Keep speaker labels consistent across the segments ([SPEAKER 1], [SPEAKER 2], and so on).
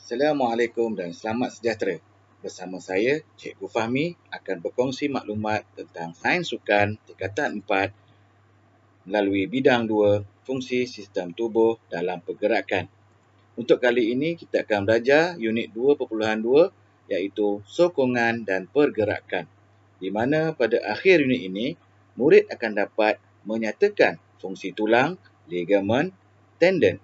[SPEAKER 1] Assalamualaikum dan selamat sejahtera. Bersama saya, Cikgu Fahmi akan berkongsi maklumat tentang sains sukan tingkatan 4 melalui bidang 2, fungsi sistem tubuh dalam pergerakan. Untuk kali ini, kita akan belajar unit 2.2 iaitu sokongan dan pergerakan. Di mana pada akhir unit ini, murid akan dapat menyatakan fungsi tulang, ligamen, tendon,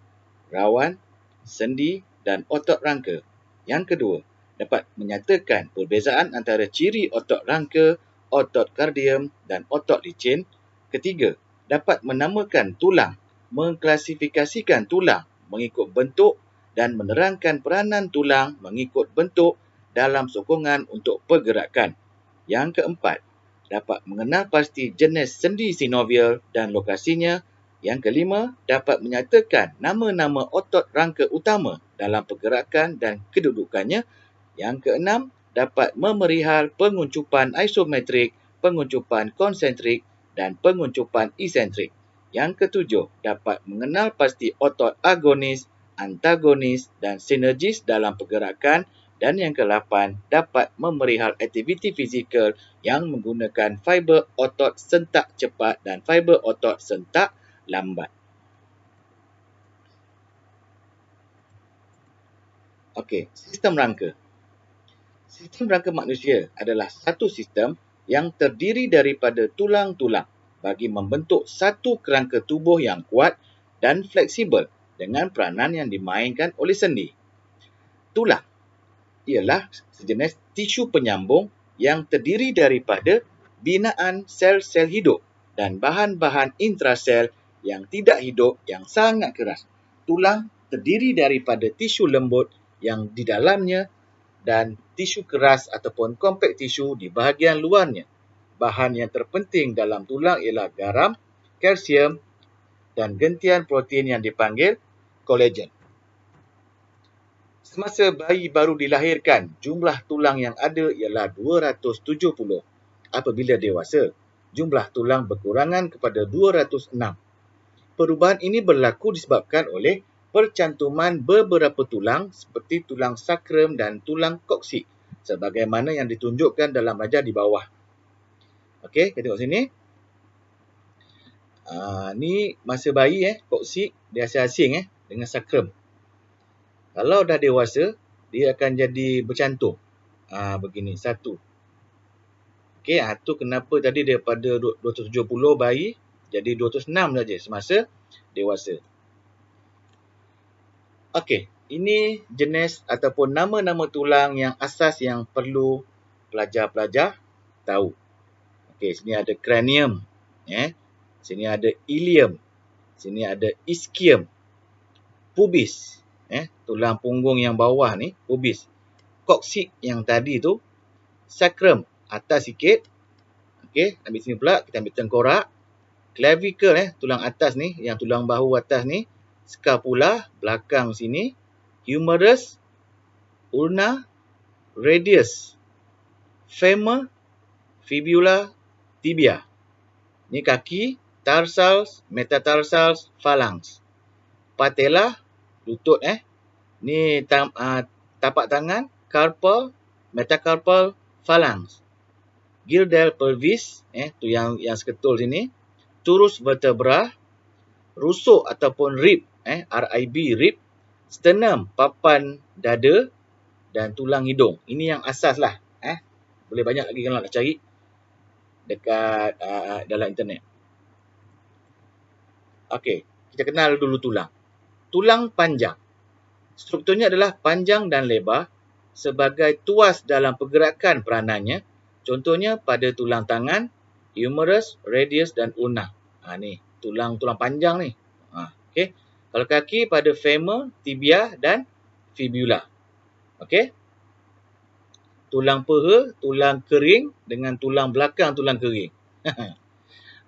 [SPEAKER 1] rawan, sendi dan otot rangka. Yang kedua, dapat menyatakan perbezaan antara ciri otot rangka, otot kardium dan otot licin. Ketiga, dapat menamakan tulang, mengklasifikasikan tulang mengikut bentuk dan menerangkan peranan tulang mengikut bentuk dalam sokongan untuk pergerakan. Yang keempat, dapat mengenal pasti jenis sendi sinovial dan lokasinya. Yang kelima, dapat menyatakan nama-nama otot rangka utama dalam pergerakan dan kedudukannya. Yang keenam, dapat memerihal penguncupan isometrik, penguncupan konsentrik dan penguncupan isentrik. Yang ketujuh, dapat mengenal pasti otot agonis, antagonis dan sinergis dalam pergerakan. Dan yang ke-8, dapat memerihal aktiviti fizikal yang menggunakan fiber otot sentak cepat dan fiber otot sentak lambat. Okey, sistem rangka. Sistem rangka manusia adalah satu sistem yang terdiri daripada tulang-tulang bagi membentuk satu kerangka tubuh yang kuat dan fleksibel dengan peranan yang dimainkan oleh sendi. Tulang ialah sejenis tisu penyambung yang terdiri daripada binaan sel-sel hidup dan bahan-bahan intrasel yang tidak hidup yang sangat keras. Tulang terdiri daripada tisu lembut yang di dalamnya dan tisu keras ataupun kompak tisu di bahagian luarnya. Bahan yang terpenting dalam tulang ialah garam, kalsium dan gentian protein yang dipanggil kolagen. Semasa bayi baru dilahirkan, jumlah tulang yang ada ialah 270. Apabila dewasa, jumlah tulang berkurangan kepada 206. Perubahan ini berlaku disebabkan oleh percantuman beberapa tulang seperti tulang sakrum dan tulang koksik sebagaimana yang ditunjukkan dalam rajah di bawah. Okey, kita tengok sini. Ni masa bayi koksik dia asing dengan sakrum. Kalau dah dewasa, dia akan jadi bercantum. Begini, satu. Okey, tu kenapa tadi daripada 270 bayi jadi 206 saja semasa dewasa. Okey, ini jenis ataupun nama-nama tulang yang asas yang perlu pelajar-pelajar tahu. Okey, sini ada cranium, sini ada ilium, sini ada ischium, pubis, tulang punggung yang bawah ni, pubis. Koksik yang tadi tu, sacrum, atas sikit. Okey, ambil sini pula, kita ambil tengkorak. Clavicle, tulang atas ni, yang tulang bahu atas ni. Scapula, belakang sini. Humerus, ulna, radius, femur, fibula, tibia. Ni kaki, tarsals, metatarsals, phalanx. Patella, lutut Ni tapak tangan, carpal, metacarpal, phalanx. Girdle pelvis, tu yang seketul sini. Turus vertebra, rusuk ataupun rib, RIB, rib. Sternum, papan dada dan tulang hidung. Ini yang asas lah. Boleh banyak lagi kalau nak cari dekat dalam internet. Okey, kita kenal dulu tulang. Tulang panjang. Strukturnya adalah panjang dan lebar sebagai tuas dalam pergerakan peranannya. Contohnya pada tulang tangan, humerus, radius dan ulna. Ni tulang-tulang panjang ni. Okey. Kalau kaki pada femur, tibia dan fibula. Okey. Tulang peha, tulang kering dengan tulang belakang tulang kering.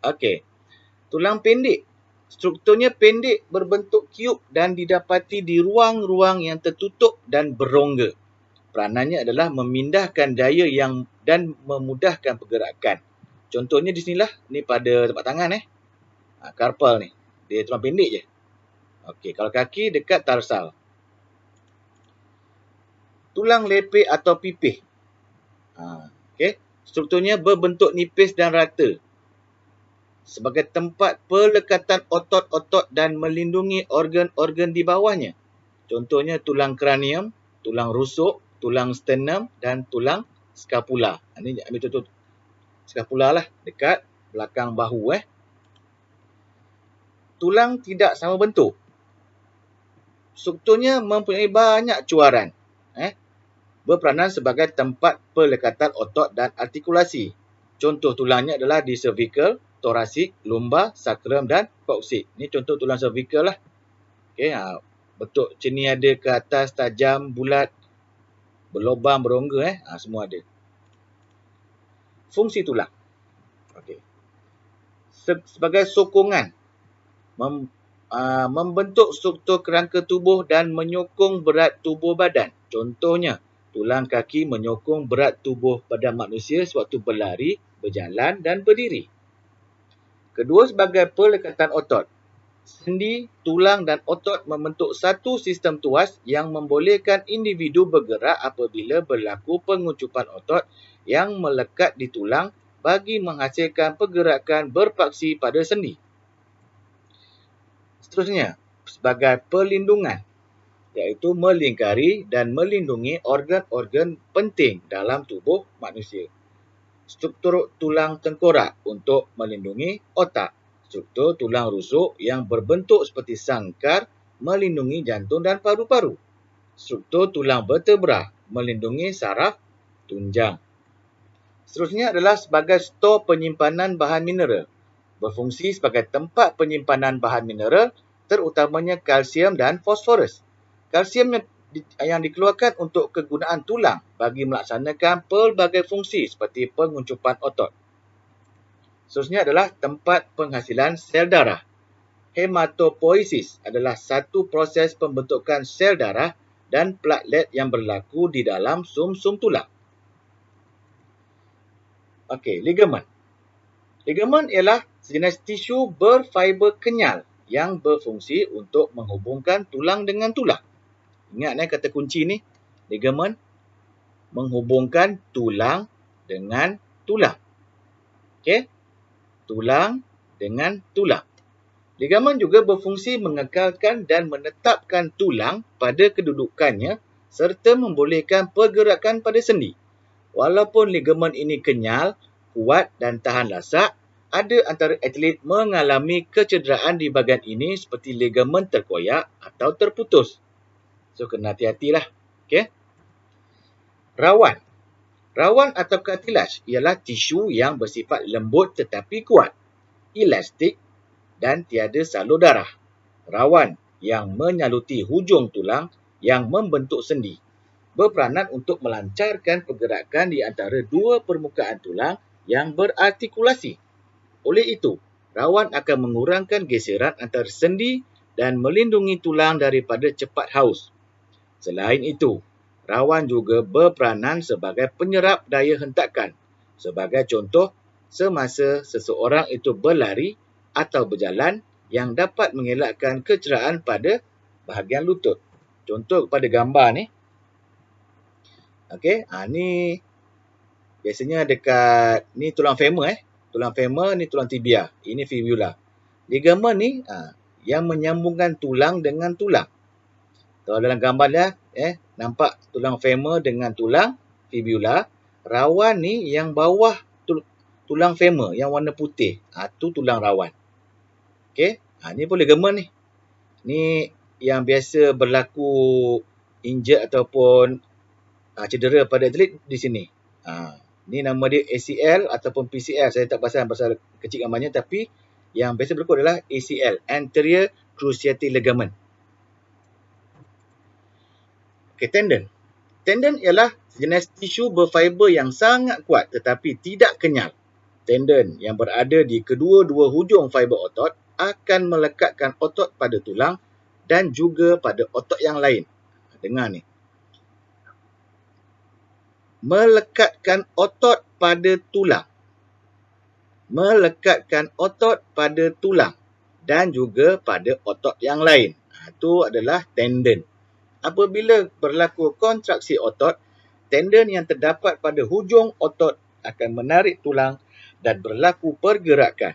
[SPEAKER 1] Okey. Tulang pendek. Strukturnya pendek, berbentuk kiub dan didapati di ruang-ruang yang tertutup dan berrongga. Peranannya adalah memindahkan daya dan memudahkan pergerakan. Contohnya di sinilah, ni pada tapak tangan carpal ni. Dia tulang pendek je. Okey, kalau kaki dekat tarsal. tulang lepeh atau pipih. Okey. Strukturnya berbentuk nipis dan rata sebagai tempat pelekatan otot-otot dan melindungi organ-organ di bawahnya. Contohnya tulang kranium, tulang rusuk, tulang sternum dan tulang scapula. Ini ambil contoh scapula lah, dekat belakang bahu. Tulang tidak sama bentuk. Strukturnya mempunyai banyak cuaran. Berperanan sebagai tempat pelekatan otot dan artikulasi. Contoh tulangnya adalah di cervical, thoracic, lumbar, sacrum dan coccyx. Ini contoh tulang cervical lah. Okey, bentuk macam ni ada ke atas, tajam, bulat, berlubang, berongga, semua ada. Fungsi tulang. Okey. Sebagai sokongan, membentuk struktur kerangka tubuh dan menyokong berat tubuh badan. Contohnya, tulang kaki menyokong berat tubuh pada manusia sewaktu berlari, berjalan dan berdiri. Kedua, sebagai pelekatan otot. Sendi, tulang dan otot membentuk satu sistem tuas yang membolehkan individu bergerak apabila berlaku penguncupan otot yang melekat di tulang bagi menghasilkan pergerakan berpaksi pada sendi. Seterusnya, sebagai perlindungan, iaitu melingkari dan melindungi organ-organ penting dalam tubuh manusia. Struktur tulang tengkorak untuk melindungi otak. Struktur tulang rusuk yang berbentuk seperti sangkar melindungi jantung dan paru-paru. Struktur tulang vertebra melindungi saraf tunjang. Seterusnya adalah sebagai stor penyimpanan bahan mineral. Berfungsi sebagai tempat penyimpanan bahan mineral, terutamanya kalsium dan fosforus. Kalsium yang dikeluarkan untuk kegunaan tulang bagi melaksanakan pelbagai fungsi seperti penguncupan otot. Seterusnya adalah tempat penghasilan sel darah. Hematopoiesis adalah satu proses pembentukan sel darah dan platelet yang berlaku di dalam sum-sum tulang. Okey, ligamen. Ligamen ialah sejenis tisu berfiber kenyal yang berfungsi untuk menghubungkan tulang dengan tulang. Ingat kata kunci ni, ligamen menghubungkan tulang dengan tulang. Okey? Tulang dengan tulang. Ligamen juga berfungsi mengekalkan dan menetapkan tulang pada kedudukannya serta membolehkan pergerakan pada sendi. Walaupun ligamen ini kenyal, kuat dan tahan lasak, ada antara atlet mengalami kecederaan di bahagian ini seperti ligamen terkoyak atau terputus. So, kena hati-hatilah. Okey. Rawan. Rawan atau cartilage ialah tisu yang bersifat lembut tetapi kuat, elastik dan tiada salur darah. Rawan yang menyaluti hujung tulang yang membentuk sendi. Berperanan untuk melancarkan pergerakan di antara dua permukaan tulang yang berartikulasi. Oleh itu, rawan akan mengurangkan geseran antara sendi dan melindungi tulang daripada cepat haus. Selain itu, rawan juga berperanan sebagai penyerap daya hentakan. Sebagai contoh, semasa seseorang itu berlari atau berjalan yang dapat mengelakkan kecederaan pada bahagian lutut. Contoh pada gambar ni. Okey, ni biasanya dekat ni tulang femur Tulang femur ni tulang tibia. Ini fibula. Ligamen ni yang menyambungkan tulang dengan tulang. Kalau dalam gambar dia, nampak tulang femur dengan tulang fibula. Rawan ni yang bawah tulang femur yang warna putih. Tu tulang rawan. Okey, ni pun ligamen ni. Ni yang biasa berlaku injured ataupun cedera pada atlet di sini. Ni nama dia ACL ataupun PCL. Saya tak pasal kecil gambarnya, tapi yang biasa berlaku adalah ACL, Anterior Cruciate Ligament. Okay, tendon. Tendon ialah jenis tisu berfiber yang sangat kuat tetapi tidak kenyal. Tendon yang berada di kedua-dua hujung fiber otot akan melekatkan otot pada tulang dan juga pada otot yang lain. Dengar ni. Melekatkan otot pada tulang. Melekatkan otot pada tulang dan juga pada otot yang lain. Itu adalah tendon. apabila berlaku kontraksi otot, tendon yang terdapat pada hujung otot akan menarik tulang dan berlaku pergerakan.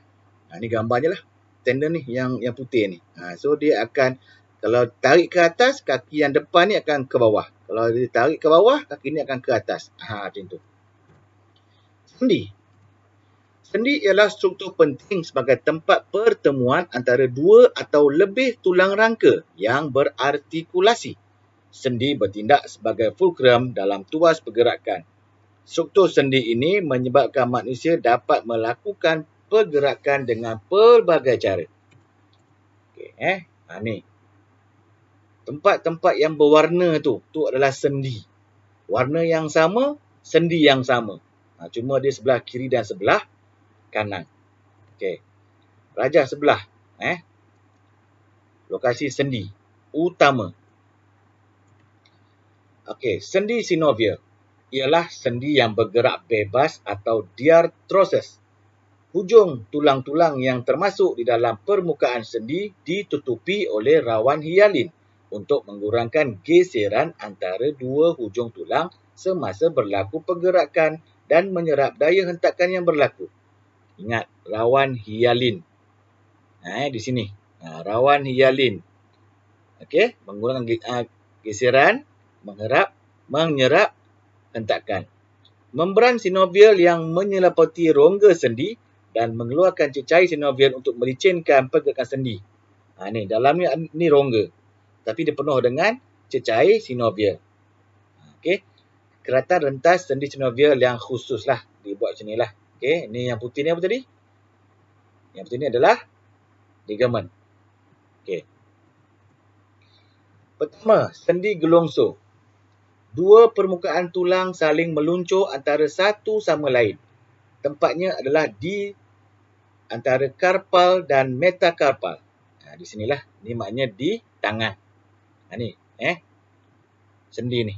[SPEAKER 1] Ini gambarnya lah. Tendon ni yang putih ni. So dia akan, kalau tarik ke atas, kaki yang depan ni akan ke bawah. Kalau dia tarik ke bawah, kaki ni akan ke atas. Macam tu. Sendi. Sendi ialah struktur penting sebagai tempat pertemuan antara dua atau lebih tulang rangka yang berartikulasi. Sendi bertindak sebagai fulcrum dalam tuas pergerakan. Struktur sendi ini menyebabkan manusia dapat melakukan pergerakan dengan pelbagai cara. Ni. Tempat-tempat yang berwarna tu adalah sendi. Warna yang sama, sendi yang sama. Cuma dia sebelah kiri dan sebelah kanan. Rajah sebelah. Lokasi sendi utama. Sendi synovial ialah sendi yang bergerak bebas atau diarthrosis. Hujung tulang-tulang yang termasuk di dalam permukaan sendi ditutupi oleh rawan hialin untuk mengurangkan geseran antara dua hujung tulang semasa berlaku pergerakan dan menyerap daya hentakan yang berlaku. Ingat, rawan hialin. Di sini. Rawan hialin. Mengurangkan geseran, menyerap hentakan. Membran synovial yang menyelipati rongga sendi dan mengeluarkan cecair synovial untuk melicinkan pergerakan sendi. Ni dalamnya ni rongga. Tapi dia penuh dengan cecair synovial. Keratan rentas sendi synovial yang khusus lah. Dibuat macam ni lah. Ni yang putih ni apa tadi? Yang putih ni adalah ligamen. Pertama, sendi gelongso. Dua permukaan tulang saling meluncur antara satu sama lain. Tempatnya adalah di antara karpal dan metakarpal. Di sinilah. Ni maknanya di tangan. Ni. Sendi ni.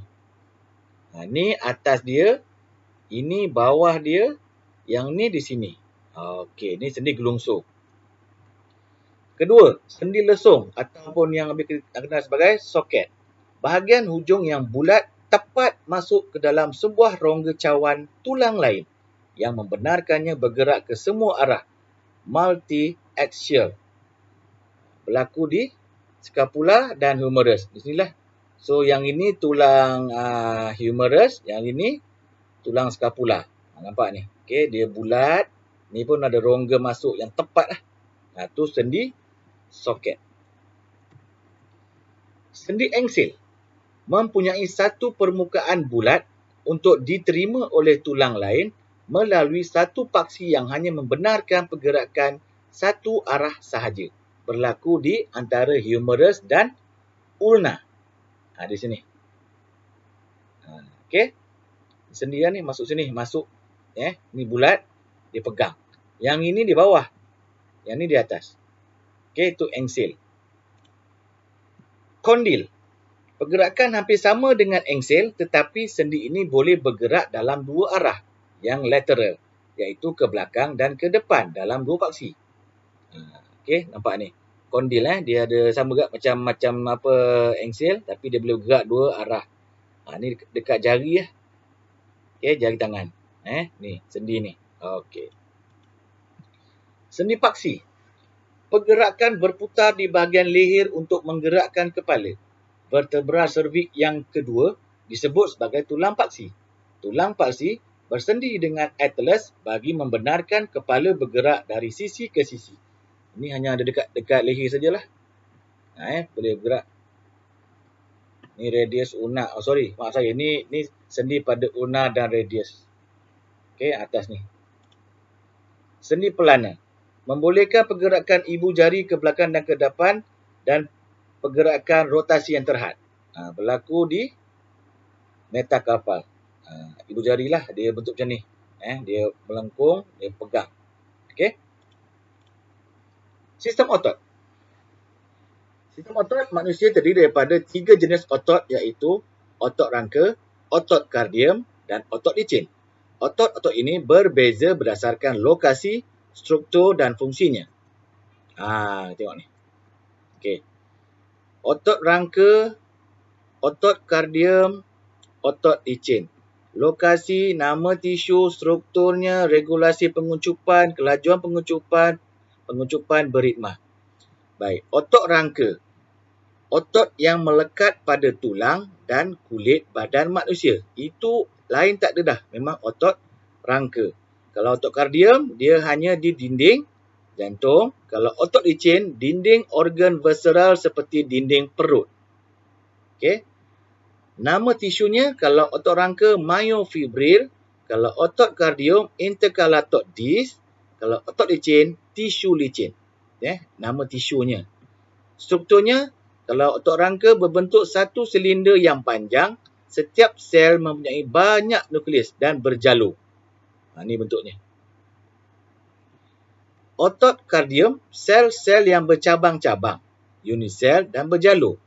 [SPEAKER 1] Ni atas dia. Ini bawah dia. Yang ni di sini. Ni sendi gelongso. Kedua, sendi lesung ataupun yang lebih dikenal sebagai soket. Bahagian hujung yang bulat tepat masuk ke dalam sebuah rongga cawan tulang lain yang membenarkannya bergerak ke semua arah. Multi-axial. Berlaku di scapula dan humerus. Di sinilah. So, yang ini tulang humerus, yang ini tulang scapula. Nampak ni? Dia bulat. Ni pun ada rongga masuk yang tepat lah. Tu sendi soket. Sendi engsil mempunyai satu permukaan bulat untuk diterima oleh tulang lain melalui satu paksi yang hanya membenarkan pergerakan satu arah sahaja. Berlaku di antara humerus dan ulna. Di sini. Sendi ni masuk sini. Masuk. Ni bulat. Dia pegang. Yang ini di bawah. Yang ni di atas. Itu engsil. Kondil. Pergerakan hampir sama dengan engsil, tetapi sendi ini boleh bergerak dalam dua arah yang lateral, iaitu ke belakang dan ke depan dalam dua paksi. Nampak ni. Kondil dia ada sama juga macam apa engsil, tapi dia boleh bergerak dua arah. Ni dekat jari lah. Jari tangan. Ni sendi ni. Sendi paksi. Pergerakan berputar di bahagian leher untuk menggerakkan kepala. Vertebra serviks yang kedua disebut sebagai tulang paksi. Tulang paksi bersendi dengan atlas bagi membenarkan kepala bergerak dari sisi ke sisi. Ini hanya ada dekat leher sajalah. Boleh bergerak. Ni radius ulna. Maaf saya. Ni sendi pada ulna dan radius. Atas ni. Sendi pelana. Membolehkan pergerakan ibu jari ke belakang dan ke depan dan pergerakan rotasi yang terhad. Berlaku di metakarpal. Ibu jari lah dia bentuk macam ni. Dia melengkung, dia pegang. Sistem otot. Sistem otot manusia terdiri daripada 3 jenis otot iaitu otot rangka, otot kardium dan otot licin. Otot-otot ini berbeza berdasarkan lokasi, struktur dan fungsinya. Tengok ni. Otot rangka otot kardium, otot licin. Lokasi, nama tisu, strukturnya, regulasi penguncupan, kelajuan penguncupan beritma. Baik, otot rangka. Otot yang melekat pada tulang dan kulit badan manusia. Itu lain tak ada dah. Memang otot rangka. Kalau otot kardium, dia hanya di dinding jantung. Kalau otot licin, dinding organ visceral seperti dinding perut. Okey. Nama tisunya, kalau otot rangka, myofibril. Kalau otot kardium, intercalator disc. Kalau otot licin, tisu licin. Nama tisunya. Strukturnya, kalau otot rangka berbentuk satu silinder yang panjang, setiap sel mempunyai banyak nukleus dan berjalur. Ini bentuknya. Otot kardium, sel-sel yang bercabang-cabang, unisel dan berjalur.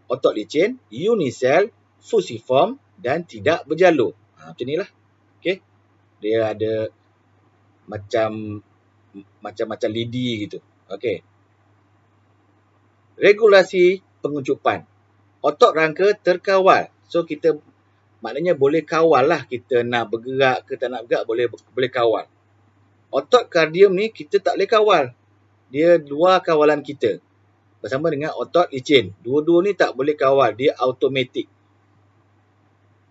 [SPEAKER 1] Otot licin, unisel, fusiform dan tidak berjalur. Macam inilah. Okey. Dia ada macam-macam lidi gitu. Okey. Regulasi penguncupan. Otot rangka terkawal. So, kita maknanya boleh kawal lah. Kita nak bergerak ke tak nak bergerak, boleh kawal. Otot kardium ni kita tak boleh kawal. Dia luar kawalan kita. Bersama dengan otot licin. Dua-dua ni tak boleh kawal. Dia automatik.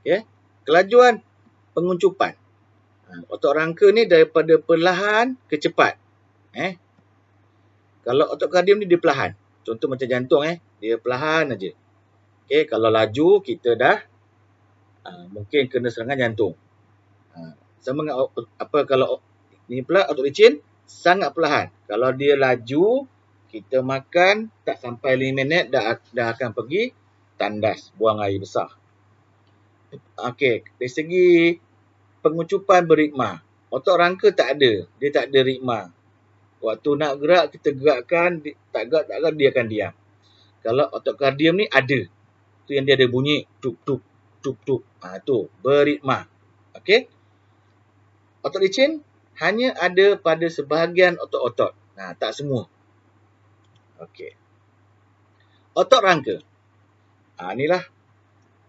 [SPEAKER 1] Okay. Kelajuan penguncupan. Otot rangka ni daripada perlahan ke cepat. Kalau otot kardium ni dia perlahan. Contoh macam jantung. Dia perlahan aja. Okay. Kalau laju, kita dah mungkin kena serangan jantung. Sama dengan kalau ni pula otot licin sangat perlahan. Kalau dia laju, kita makan tak sampai 5 minit dah akan pergi tandas, buang air besar. Okey, dari segi pengucupan beritma, otot rangka tak ada, dia tak ada ritma. Waktu nak gerak, kita gerakkan, tak gerak dia akan diam. Kalau otot kardium ni ada. Tu yang dia ada bunyi tup tup tup tup. Tu beritma. Okey. Otot licin hanya ada pada sebahagian otot-otot. Tak semua. Okey. Otot rangka. Inilah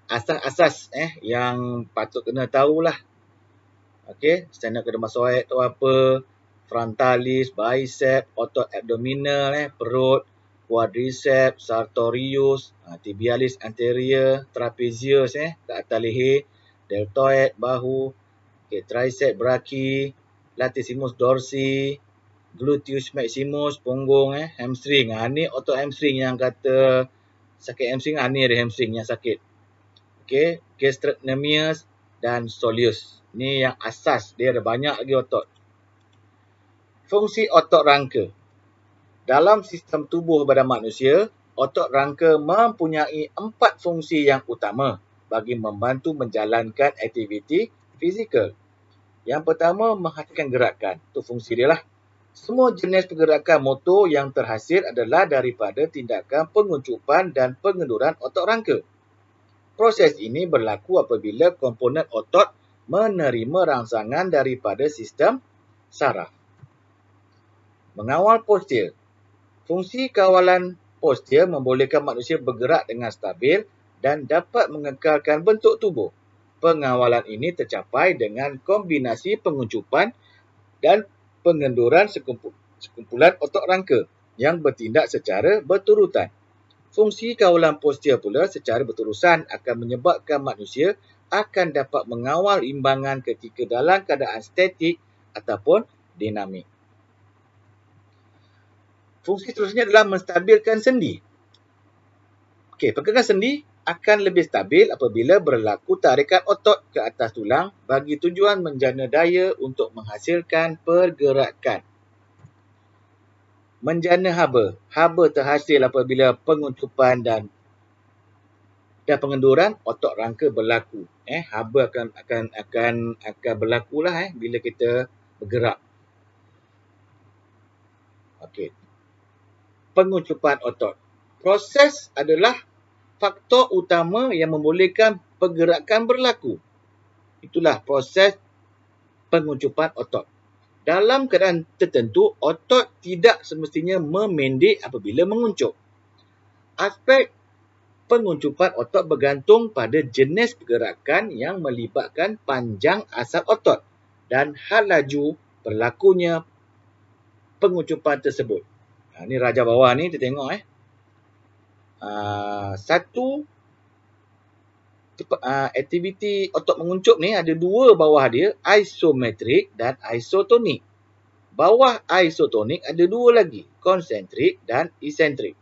[SPEAKER 1] asas-asas yang patut kena tahulah. Okey, sternocleidomastoid tu apa? Frontalis, bicep, otot abdominal, perut, quadriceps, sartorius, tibialis anterior, trapezius ke atas leher, deltoid bahu, tricep brachii, latissimus dorsi, gluteus maximus punggung, hamstring. Ni otot hamstring yang kata sakit hamstring, ni ada hamstring yang sakit. Okey, gastrocnemius dan soleus. Ni yang asas, dia ada banyak lagi otot. Fungsi otot rangka. Dalam sistem tubuh badan manusia, otot rangka mempunyai 4 fungsi yang utama bagi membantu menjalankan aktiviti fizikal. Yang pertama, menghasilkan gerakan. Itu fungsi dia lah. Semua jenis pergerakan motor yang terhasil adalah daripada tindakan penguncupan dan pengenduran otot rangka. Proses ini berlaku apabila komponen otot menerima rangsangan daripada sistem saraf. Mengawal postur. Fungsi kawalan postur membolehkan manusia bergerak dengan stabil dan dapat mengekalkan bentuk tubuh. Pengawalan ini tercapai dengan kombinasi penguncupan dan pengenduran sekumpulan otot rangka yang bertindak secara berturutan. Fungsi kawalan postur pula secara berterusan akan menyebabkan manusia akan dapat mengawal imbangan ketika dalam keadaan statik ataupun dinamik. Fungsi seterusnya adalah menstabilkan sendi. Okey, pergerakan sendi akan lebih stabil apabila berlaku tarikan otot ke atas tulang bagi tujuan menjana daya untuk menghasilkan pergerakan. Menjana haba. Haba terhasil apabila penguncupan dan pengenduran otot rangka berlaku. Haba akan berlakulah bila kita bergerak. Okey. Penguncupan otot. Proses adalah faktor utama yang membolehkan pergerakan berlaku. Itulah proses penguncupan otot. Dalam keadaan tertentu, otot tidak semestinya memendek apabila menguncup. Aspek Penguncupan otot bergantung pada jenis pergerakan yang melibatkan panjang asal otot dan hal laju berlakunya penguncupan tersebut. Ini raja bawah ni kita tengok satu aktiviti otot menguncup ni ada dua bawah dia, isometrik dan isotonik. Bawah isotonik ada dua lagi, konsentrik dan isentrik.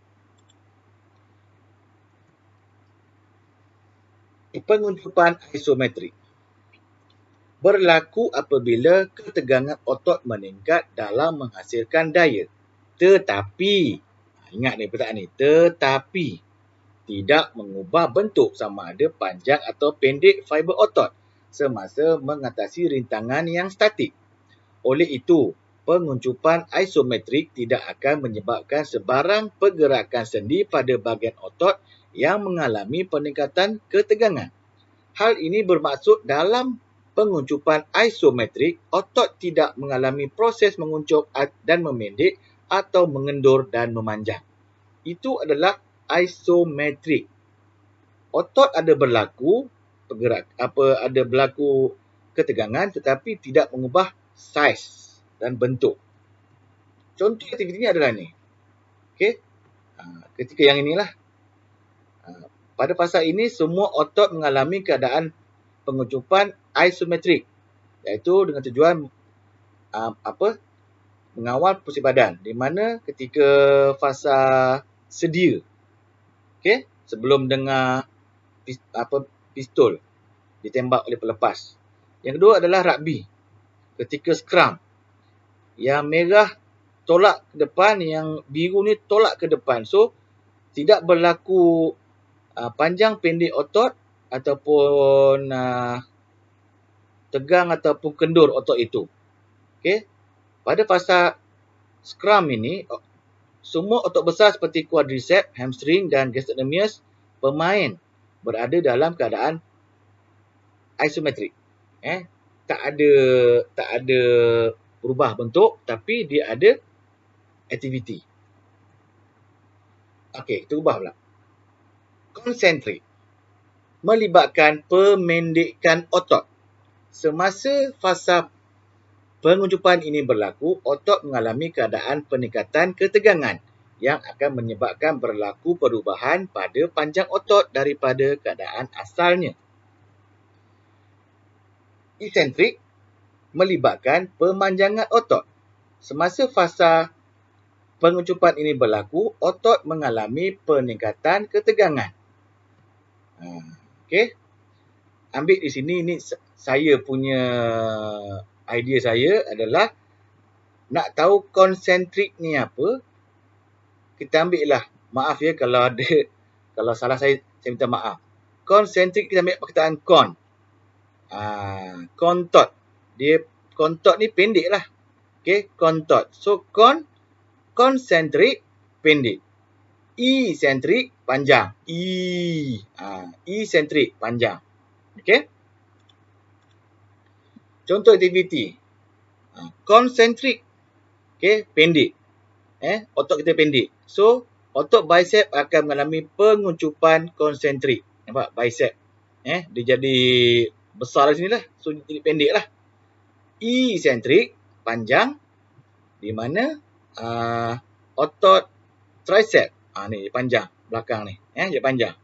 [SPEAKER 1] Penguncupan isometrik berlaku apabila ketegangan otot meningkat dalam menghasilkan daya. Tetapi, ingat ni perkataan ni, tetapi tidak mengubah bentuk sama ada panjang atau pendek fiber otot semasa mengatasi rintangan yang statik. Oleh itu, penguncupan isometrik tidak akan menyebabkan sebarang pergerakan sendi pada bahagian otot yang mengalami peningkatan ketegangan. Hal ini bermaksud dalam penguncupan isometrik, otot tidak mengalami proses menguncup dan memendek atau mengendur dan memanjang. Itu adalah isometrik. Otot ada berlaku ketegangan tetapi tidak mengubah saiz dan bentuk. Contoh aktiviti ini adalah ni. Okey. Ketika yang inilah. Pada fasa ini semua otot mengalami keadaan penguncupan isometrik, iaitu dengan tujuan mengawal posisi badan, di mana ketika fasa sedia, okey, sebelum dengar pistol ditembak oleh pelepas. Yang kedua adalah rugby, ketika scrum, yang merah tolak ke depan, yang biru ni tolak ke depan. So tidak berlaku panjang pendek otot ataupun tegang ataupun kendur otot itu. Okey. Pada fasa scrum ini, semua otot besar seperti quadriceps, hamstring dan gastrocnemius pemain berada dalam keadaan isometrik. Tak ada berubah bentuk tapi dia ada aktiviti. Okey, kita ubah pula. Konsentrik melibatkan pemendekan otot. Semasa fasa penguncupan ini berlaku, otot mengalami keadaan peningkatan ketegangan yang akan menyebabkan berlaku perubahan pada panjang otot daripada keadaan asalnya. Isentrik melibatkan pemanjangan otot. Semasa fasa penguncupan ini berlaku, otot mengalami peningkatan ketegangan. Okey. Ambil di sini, ini saya punya idea saya adalah nak tahu konsentrik ni apa. Kita ambil lah, maaf ya kalau ada, kalau salah saya minta maaf. Konsentrik kita ambil perkataan kon. Kontot. Dia kontot ni pendek lah. Okey, kontot. So konsentrik pendek. Isentrik panjang. Isentrik panjang. Okey. Contoh aktiviti. Konsentrik. Okey, pendek. Otot kita pendek. So, otot bicep akan mengalami penguncupan konsentrik. Nampak? Bicep. Dia jadi besar di sini lah. So, jadi pendek lah. Isentrik panjang. Di mana otot tricep. Ni dia panjang. Belakang ni. Dia panjang.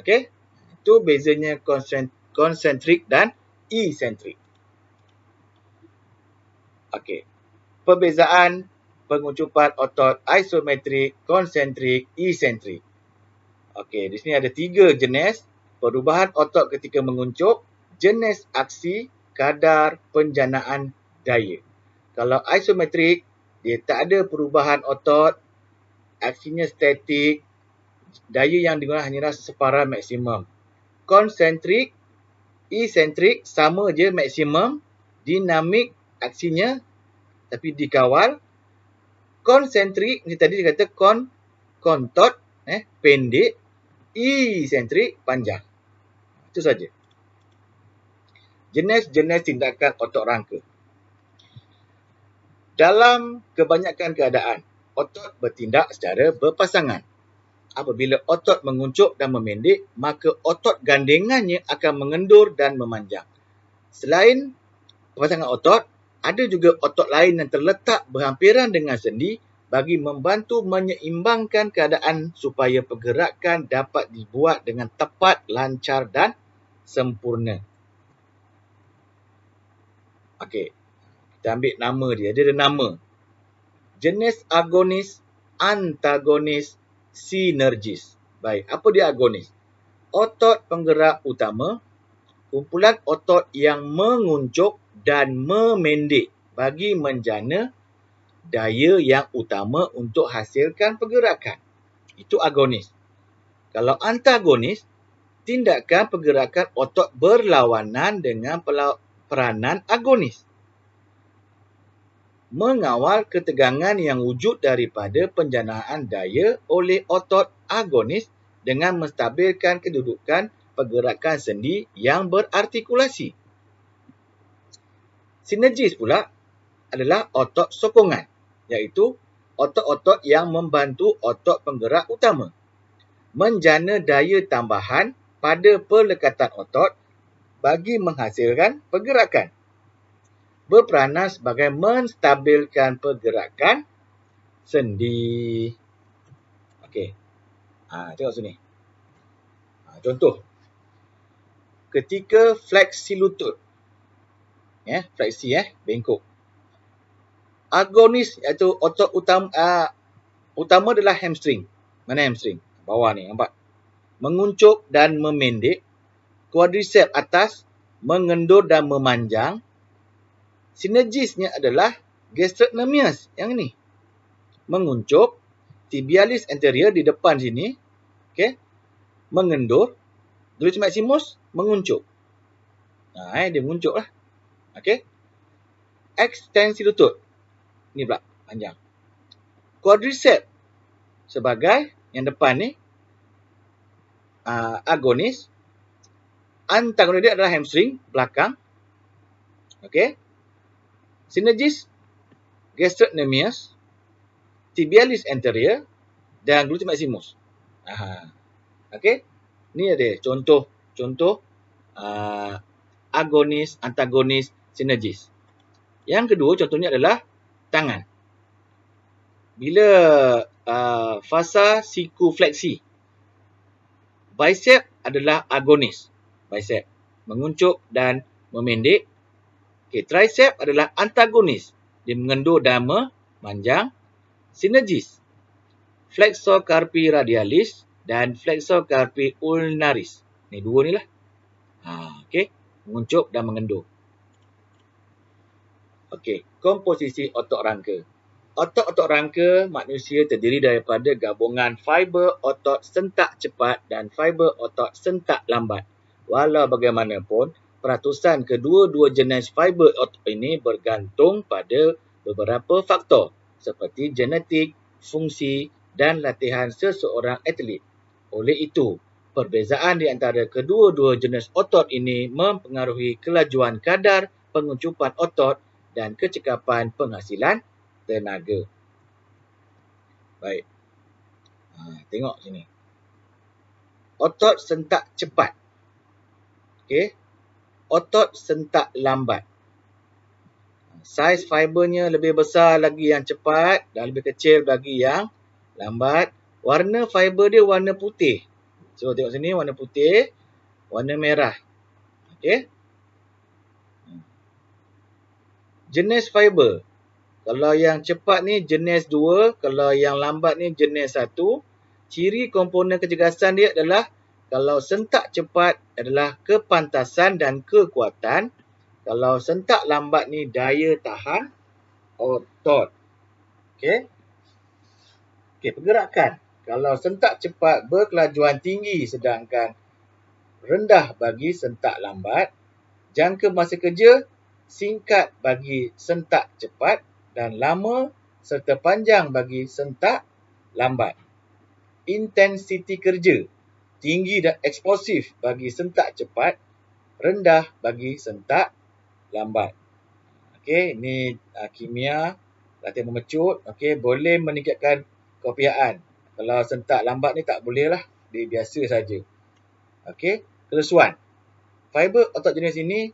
[SPEAKER 1] Okey. Itu bezanya konsentrik dan isentrik. Okey. Perbezaan penguncupan otot isometrik, konsentrik, isentrik. Okey, di sini ada 3 jenis perubahan otot ketika menguncup, jenis aksi, kadar penjanaan daya. Kalau isometrik, dia tak ada perubahan otot, aksinya statik, daya yang digunakan hanyalah separuh maksimum. Konsentrik, isentrik sama je maksimum, dinamik aksinya tapi dikawal. Konsentrik ni tadi dia kata kontot pendek, isentrik panjang. Itu saja. Jenis-jenis tindakan otot rangka. Dalam kebanyakan keadaan, otot bertindak secara berpasangan. Apabila otot menguncup dan memendek, maka otot gandengannya akan mengendur dan memanjang. Selain pemasangan otot, ada juga otot lain yang terletak berhampiran dengan sendi bagi membantu menyeimbangkan keadaan supaya pergerakan dapat dibuat dengan tepat, lancar dan sempurna. Okey, kita ambil nama dia. Dia ada nama. Jenis agonis, antagonis, sinergis. Baik, apa dia agonis? Otot penggerak utama, kumpulan otot yang menguncup dan memendek bagi menjana daya yang utama untuk hasilkan pergerakan. Itu agonis. Kalau antagonis, tindakan pergerakan otot berlawanan dengan peranan agonis. Mengawal ketegangan yang wujud daripada penjanaan daya oleh otot agonis dengan menstabilkan kedudukan pergerakan sendi yang berartikulasi. Sinergis pula adalah otot sokongan, iaitu otot-otot yang membantu otot penggerak utama menjana daya tambahan pada pelekatan otot bagi menghasilkan pergerakan. Berperanan sebagai menstabilkan pergerakan sendi. Okey. Tengok sini. Contoh. Ketika fleksi lutut. Fleksi bengkok. Agonis iaitu otot utama adalah hamstring. Mana hamstring? Bawah ni, nampak? Menguncup dan memendek. Quadriceps atas mengendur dan memanjang. Sinergisnya adalah gastrocnemius yang ni. Menguncup, tibialis anterior di depan sini, okey. Mengendur, gluteus maximus menguncup. Dia menguncup lah. Okey. Ekstensi lutut. Ni pula panjang. Quadriceps sebagai yang depan ni agonis. Antagonis dia adalah hamstring belakang. Okey. Sinergis gastrocnemius, tibialis anterior dan gluteus maximus. Okey. Ni ada contoh agonis, antagonis, sinergis. Yang kedua contohnya adalah tangan. Bila fasa sikufleksi, bicep adalah agonis. Bicep menguncup dan memendek. Okay, tricep adalah antagonis. Dia mengendur dan memanjang. Sinergis, flexor carpi radialis dan flexor carpi ulnaris. Ni dua ni lah. Okey, menguncup dan mengendur. Okey, komposisi otot rangka. Otot-otot rangka manusia terdiri daripada gabungan fiber otot sentak cepat dan fiber otot sentak lambat. Walau bagaimanapun, peratusan kedua-dua jenis fiber otot ini bergantung pada beberapa faktor seperti genetik, fungsi dan latihan seseorang atlet. Oleh itu, perbezaan di antara kedua-dua jenis otot ini mempengaruhi kelajuan kadar penguncupan otot dan kecekapan penghasilan tenaga. Baik. Tengok sini. Otot sentak cepat. Okey. Otot sentak lambat. Saiz fibernya lebih besar lagi yang cepat dan lebih kecil bagi yang lambat. Warna fiber dia warna putih. So tengok sini warna putih, warna merah. Okey. Jenis fiber. Kalau yang cepat ni jenis 2, kalau yang lambat ni jenis 1. Ciri komponen kecergasan dia adalah kalau sentak cepat adalah kepantasan dan kekuatan. Kalau sentak lambat ni daya tahan otot. Okey. Okey, pergerakan. Kalau sentak cepat berkelajuan tinggi sedangkan rendah bagi sentak lambat. Jangka masa kerja singkat bagi sentak cepat dan lama serta panjang bagi sentak lambat. Intensiti kerja tinggi dan eksplosif bagi sentak cepat, rendah bagi sentak lambat. Okey, ini kimia latihan memecut. Okey, boleh meningkatkan kepiawaian. Kalau sentak lambat ni tak boleh lah. Dia biasa saja. Okey. Kelusuan. Fiber otot jenis ini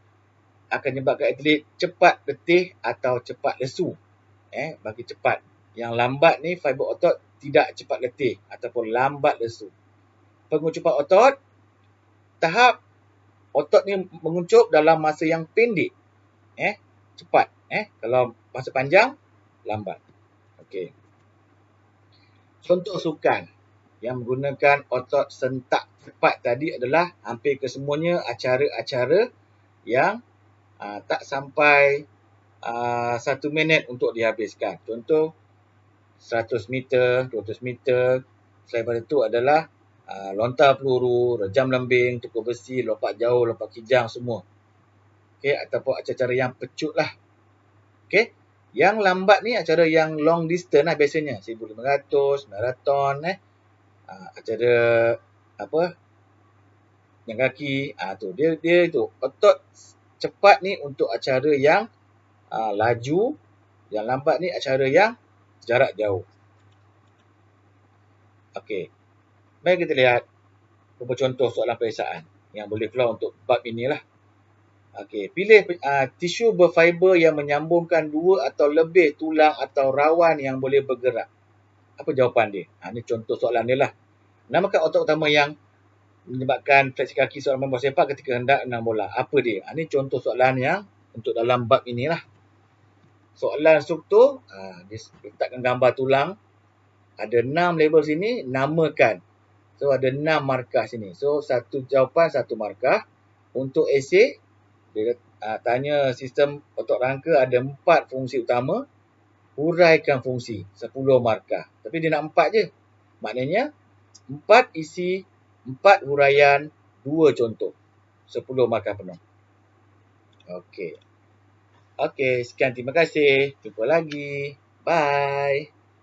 [SPEAKER 1] akan menyebabkan atlet cepat letih atau cepat lesu. Bagi cepat. Yang lambat ni fiber otot tidak cepat letih ataupun lambat lesu. Penguncupan otot. Tahap otot ni menguncup dalam masa yang pendek. Cepat. Kalau masa panjang, lambat. Okey. Contoh sukan yang menggunakan otot sentak cepat tadi adalah hampir kesemuanya acara-acara yang tak sampai 1 minit untuk dihabiskan. Contoh 100 meter, 200 meter. Selain daripada itu adalah lontar peluru, rejam lembing, tukar besi, lompat jauh, lompat kijang semua. Okey, ataupun acara-acara yang pecut lah. Okey. Yang lambat ni acara yang long distance lah biasanya. 1500, maraton, acara yang kaki. Tu dia tu. Otot cepat ni untuk acara yang laju, yang lambat ni acara yang jarak jauh. Okey. Mari kita lihat beberapa contoh soalan periksaan yang boleh keluar untuk bab inilah. Okey, pilih tisu berfiber yang menyambungkan 2 atau lebih tulang atau rawan yang boleh bergerak. Apa jawapan dia? Ini contoh soalan dia lah. Namakan otot utama yang menyebabkan fleksi kaki seorang pemain bola sepak ketika hendak menang bola. Apa dia? Ini contoh soalan yang untuk dalam bab inilah. Soalan struktur, dia letakkan gambar tulang. Ada 6 label sini, namakan. So, ada 6 markah sini. So, satu jawapan, satu markah. Untuk esei, dia tanya sistem otot rangka ada 4 fungsi utama. Huraikan fungsi, 10 markah. Tapi dia nak 4 je. Maknanya, 4 isi, 4 huraian, 2 contoh. 10 markah penuh. Okey. Okey, sekian. Terima kasih. Jumpa lagi. Bye.